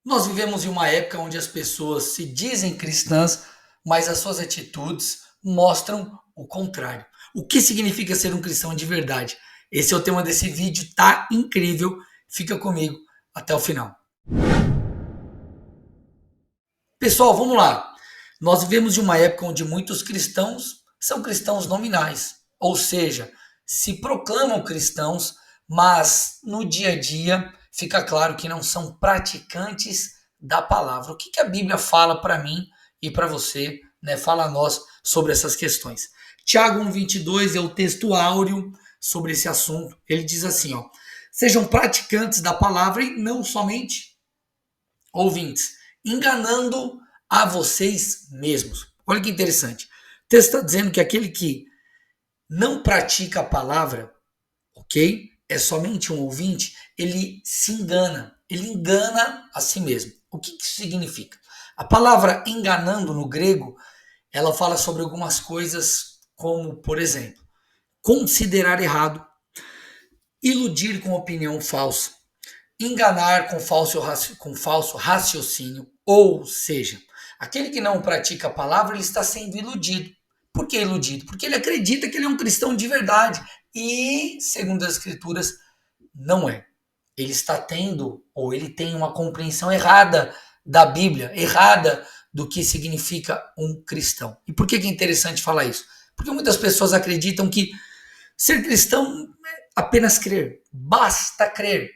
Nós vivemos em uma época onde as pessoas se dizem cristãs, mas as suas atitudes mostram o contrário. O que significa ser um cristão de verdade? Esse é o tema desse vídeo, tá incrível. Fica comigo até o final. Pessoal, vamos lá. Nós vivemos em uma época onde muitos cristãos são cristãos nominais, ou seja, se proclamam cristãos, mas no dia a dia fica claro que não são praticantes da palavra. O que a Bíblia fala para mim e para você, né? Fala a nós sobre essas questões. Tiago 1,22 é o texto áureo sobre esse assunto. Ele diz assim, ó: sejam praticantes da palavra e não somente ouvintes, enganando a vocês mesmos. Olha que interessante. O texto está dizendo que aquele que não pratica a palavra, ok? É somente um ouvinte, ele se engana. Ele engana a si mesmo. O que isso significa? A palavra enganando no grego, ela fala sobre algumas coisas como, por exemplo, considerar errado, iludir com opinião falsa, enganar com falso raciocínio, ou seja, aquele que não pratica a palavra, ele está sendo iludido. Por que iludido? Porque ele acredita que ele é um cristão de verdade e, segundo as escrituras, não é. Ele está tendo, ou ele tem uma compreensão errada da Bíblia, errada do que significa um cristão. E por que é interessante falar isso? Porque muitas pessoas acreditam que ser cristão é apenas crer, basta crer,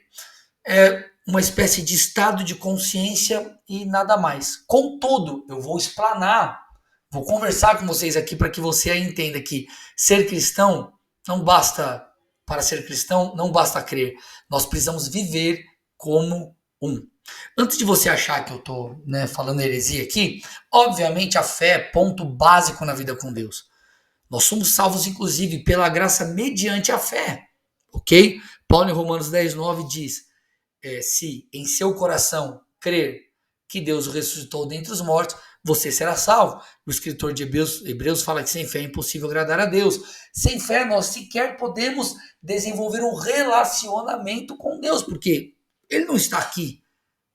é uma espécie de estado de consciência e nada mais. Contudo, eu vou explanar, vou conversar com vocês aqui para que você entenda que ser cristão não basta, para ser cristão, não basta crer. Nós precisamos viver como um. Antes de você achar que eu estou, né, falando heresia aqui, obviamente a fé é ponto básico na vida com Deus. Nós somos salvos, inclusive, pela graça mediante a fé. Ok? Paulo em Romanos 10,9 diz: se em seu coração crer que Deus o ressuscitou dentre os mortos, você será salvo. O escritor de Hebreus fala que sem fé é impossível agradar a Deus. Sem fé, nós sequer podemos desenvolver um relacionamento com Deus, porque Ele não está aqui,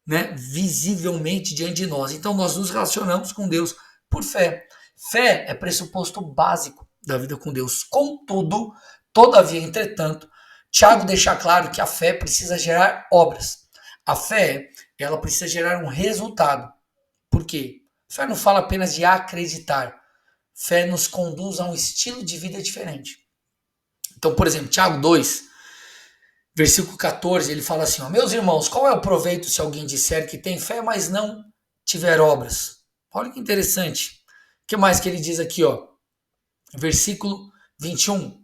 né, visivelmente diante de nós. Então, nós nos relacionamos com Deus por fé. Fé é pressuposto básico da vida com Deus. Contudo, todavia, entretanto, Tiago deixa claro que a fé precisa gerar obras. A fé, ela precisa gerar um resultado. Por quê? Fé não fala apenas de acreditar. Fé nos conduz a um estilo de vida diferente. Então, por exemplo, Tiago 2, versículo 14, ele fala assim, ó: meus irmãos, qual é o proveito se alguém disser que tem fé, mas não tiver obras? Olha que interessante. O que mais que ele diz aqui, ó? Versículo 21.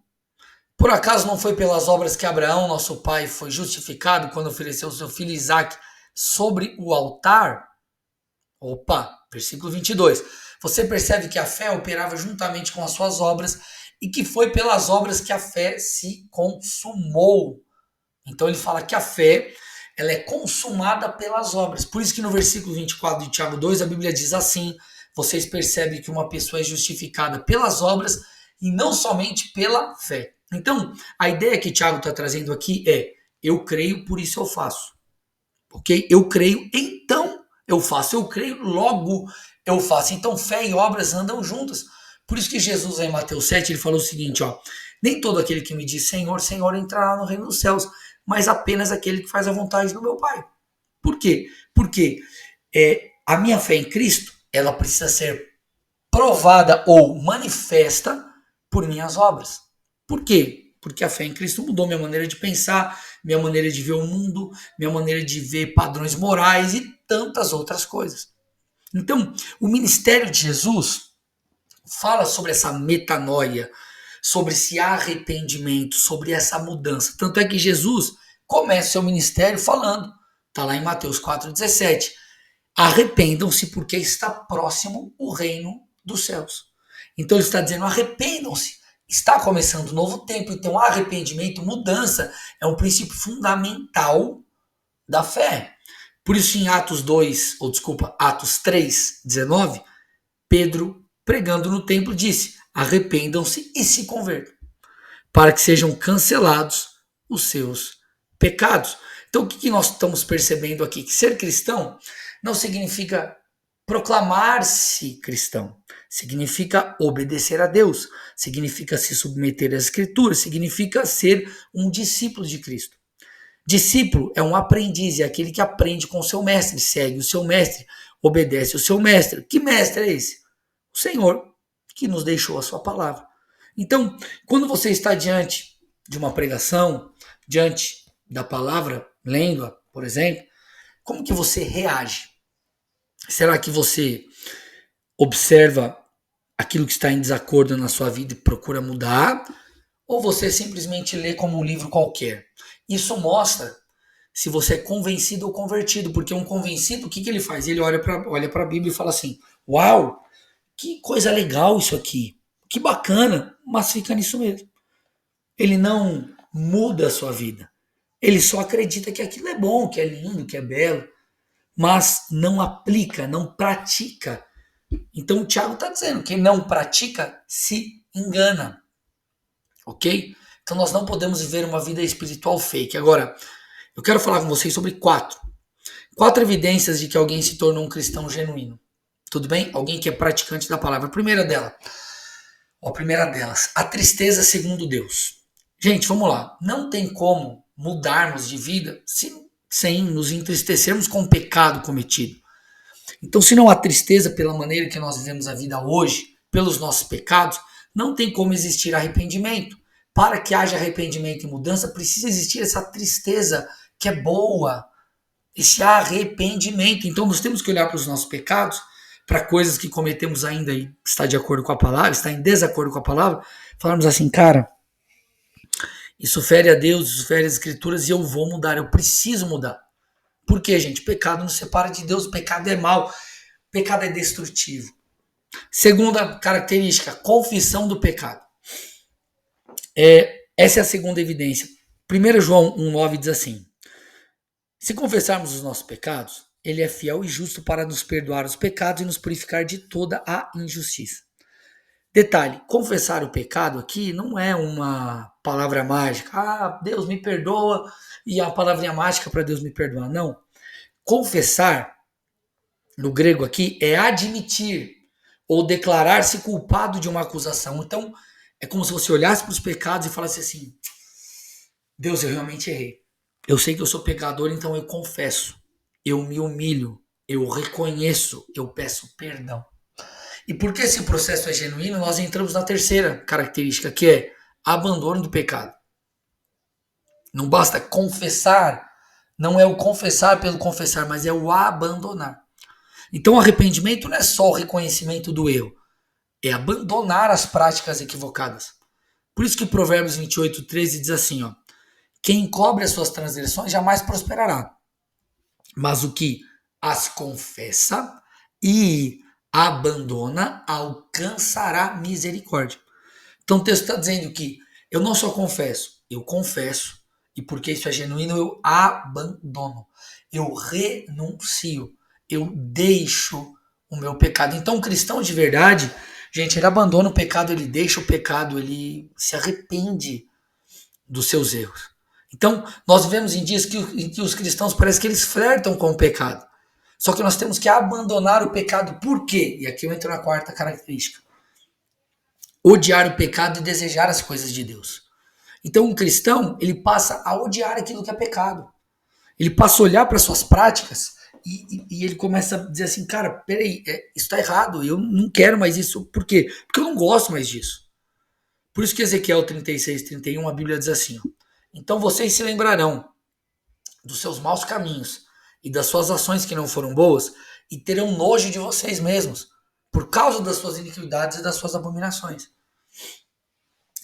Por acaso não foi pelas obras que Abraão, nosso pai, foi justificado quando ofereceu seu filho Isaque sobre o altar? Opa, versículo 22. Você percebe que a fé operava juntamente com as suas obras e que foi pelas obras que a fé se consumou. Então ele fala que a fé, ela é consumada pelas obras. Por isso que no versículo 24 de Tiago 2, a Bíblia diz assim: vocês percebem que uma pessoa é justificada pelas obras e não somente pela fé. Então, a ideia que Tiago está trazendo aqui é: eu creio, por isso eu faço. Ok? Eu creio, então eu faço. Eu creio, logo eu faço. Então, fé e obras andam juntas. Por isso que Jesus, em Mateus 7, ele falou o seguinte, ó: nem todo aquele que me diz Senhor, Senhor entrará no reino dos céus, mas apenas aquele que faz a vontade do meu Pai. Por quê? Porque a minha fé em Cristo, ela precisa ser provada ou manifesta por minhas obras. Por quê? Porque a fé em Cristo mudou minha maneira de pensar, minha maneira de ver o mundo, minha maneira de ver padrões morais e tantas outras coisas. Então, o ministério de Jesus fala sobre essa metanoia, sobre esse arrependimento, sobre essa mudança. Tanto é que Jesus começa seu ministério falando, está lá em Mateus 4,17, arrependam-se porque está próximo o reino dos céus. Então ele está dizendo, arrependam-se, está começando um novo tempo, então arrependimento, mudança, é um princípio fundamental da fé. Por isso em Atos 3, 19, Pedro, pregando no templo, disse, arrependam-se e se convertam, para que sejam cancelados os seus pecados. Então, o que nós estamos percebendo aqui? Que ser cristão não significa proclamar-se cristão. Significa obedecer a Deus. Significa se submeter às Escrituras. Significa ser um discípulo de Cristo. Discípulo é um aprendiz, é aquele que aprende com o seu mestre, segue o seu mestre, obedece o seu mestre. Que mestre é esse? O Senhor, que nos deixou a sua palavra. Então, quando você está diante de uma pregação, diante da palavra, lendo-a, por exemplo, como que você reage? Será que você observa aquilo que está em desacordo na sua vida e procura mudar? Ou você simplesmente lê como um livro qualquer? Isso mostra se você é convencido ou convertido, porque um convencido, o que ele faz? Ele olha para a Bíblia e fala assim, uau, que coisa legal isso aqui, que bacana, mas fica nisso mesmo. Ele não muda a sua vida, ele só acredita que aquilo é bom, que é lindo, que é belo, mas não aplica, não pratica. Então o Tiago está dizendo, quem não pratica se engana, ok? Então nós não podemos viver uma vida espiritual fake. Agora, eu quero falar com vocês sobre quatro evidências de que alguém se tornou um cristão genuíno. Tudo bem? Alguém que é praticante da palavra. A primeira delas, a tristeza segundo Deus. Gente, vamos lá. Não tem como mudarmos de vida sem nos entristecermos com o pecado cometido. Então, se não há tristeza pela maneira que nós vivemos a vida hoje, pelos nossos pecados, não tem como existir arrependimento. Para que haja arrependimento e mudança, precisa existir essa tristeza que é boa, esse arrependimento. Então, nós temos que olhar para os nossos pecados, para coisas que cometemos ainda e está de acordo com a palavra, está em desacordo com a palavra, falarmos assim, cara, isso fere a Deus, isso fere as Escrituras e eu vou mudar, eu preciso mudar. Por quê, gente? Pecado nos separa de Deus, pecado é mal, pecado é destrutivo. Segunda característica, confissão do pecado. Essa é a segunda evidência. 1 João 1,9 diz assim, se confessarmos os nossos pecados, ele é fiel e justo para nos perdoar os pecados e nos purificar de toda a injustiça. Detalhe, confessar o pecado aqui não é uma palavra mágica. Ah, Deus me perdoa e a palavrinha mágica para Deus me perdoar. Não. Confessar, no grego aqui, é admitir ou declarar-se culpado de uma acusação. Então, é como se você olhasse para os pecados e falasse assim, Deus, eu realmente errei. Eu sei que eu sou pecador, então eu confesso. Eu me humilho. Eu reconheço. Eu peço perdão. E porque esse processo é genuíno, nós entramos na terceira característica, que é abandono do pecado. Não basta confessar, não é o confessar pelo confessar, mas é o abandonar. Então o arrependimento não é só o reconhecimento do erro, é abandonar as práticas equivocadas. Por isso que Provérbios 28:13 diz assim, ó, quem cobre as suas transgressões jamais prosperará, mas o que as confessa e abandona, alcançará misericórdia. Então o texto está dizendo que eu não só confesso, eu confesso, e porque isso é genuíno, eu abandono, eu renuncio, eu deixo o meu pecado. Então o cristão de verdade, gente, ele abandona o pecado, ele deixa o pecado, ele se arrepende dos seus erros. Então nós vivemos em dias em que os cristãos parece que eles flertam com o pecado. Só que nós temos que abandonar o pecado. Por quê? E aqui eu entro na quarta característica. Odiar o pecado e desejar as coisas de Deus. Então um cristão, ele passa a odiar aquilo que é pecado. Ele passa a olhar para suas práticas e ele começa a dizer assim, cara, peraí, isso está errado, eu não quero mais isso. Por quê? Porque eu não gosto mais disso. Por isso que Ezequiel 36:31, a Bíblia diz assim, ó, então vocês se lembrarão dos seus maus caminhos e das suas ações que não foram boas, e terão nojo de vocês mesmos, por causa das suas iniquidades e das suas abominações.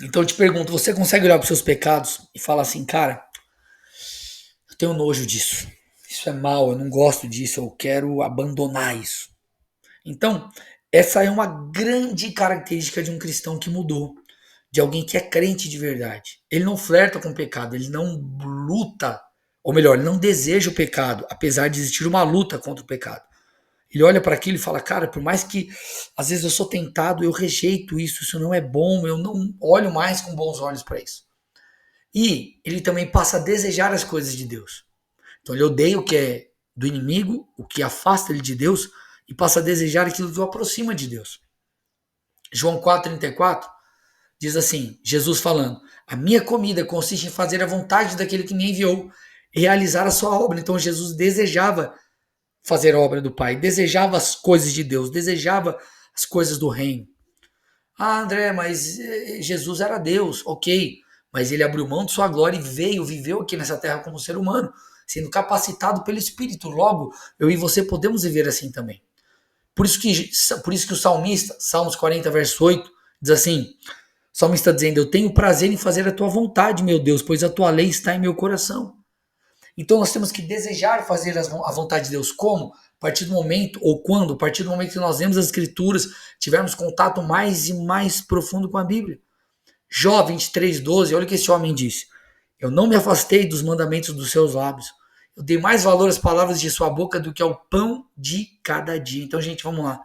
Então eu te pergunto, você consegue olhar para os seus pecados e falar assim, cara, eu tenho nojo disso, isso é mal, eu não gosto disso, eu quero abandonar isso. Então, essa é uma grande característica de um cristão que mudou, de alguém que é crente de verdade. Ele não flerta com o pecado, ele não luta, ou melhor, ele não deseja o pecado, apesar de existir uma luta contra o pecado. Ele olha para aquilo e fala, cara, por mais que às vezes eu sou tentado, eu rejeito isso, isso não é bom, eu não olho mais com bons olhos para isso. E ele também passa a desejar as coisas de Deus. Então ele odeia o que é do inimigo, o que afasta ele de Deus, e passa a desejar aquilo que o aproxima de Deus. João 4,34 diz assim, Jesus falando, a minha comida consiste em fazer a vontade daquele que me enviou e realizar a sua obra. Então Jesus desejava fazer a obra do Pai, desejava as coisas de Deus, desejava as coisas do reino. Ah, André, mas Jesus era Deus, ok, mas ele abriu mão de sua glória e veio, viveu aqui nessa terra como ser humano, sendo capacitado pelo Espírito. Logo, eu e você podemos viver assim também. Por isso que o salmista, Salmos 40, verso 8, diz assim, o salmista está dizendo, eu tenho prazer em fazer a tua vontade, meu Deus, pois a tua lei está em meu coração. Então nós temos que desejar fazer a vontade de Deus. Como? A partir do momento, ou quando? A partir do momento que nós lemos as Escrituras, tivermos contato mais e mais profundo com a Bíblia. Jó 23:12, olha o que esse homem disse. Eu não me afastei dos mandamentos dos seus lábios. Eu dei mais valor às palavras de sua boca do que ao pão de cada dia. Então, gente, vamos lá.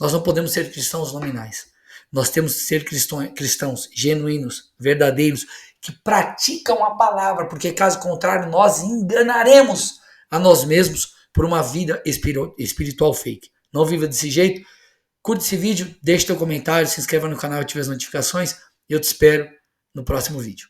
Nós não podemos ser cristãos nominais. Nós temos que ser cristãos genuínos, verdadeiros, que praticam a palavra, porque caso contrário nós enganaremos a nós mesmos por uma vida espiritual fake. Não viva desse jeito. Curte esse vídeo, deixe teu comentário, se inscreva no canal e ative as notificações e eu te espero no próximo vídeo.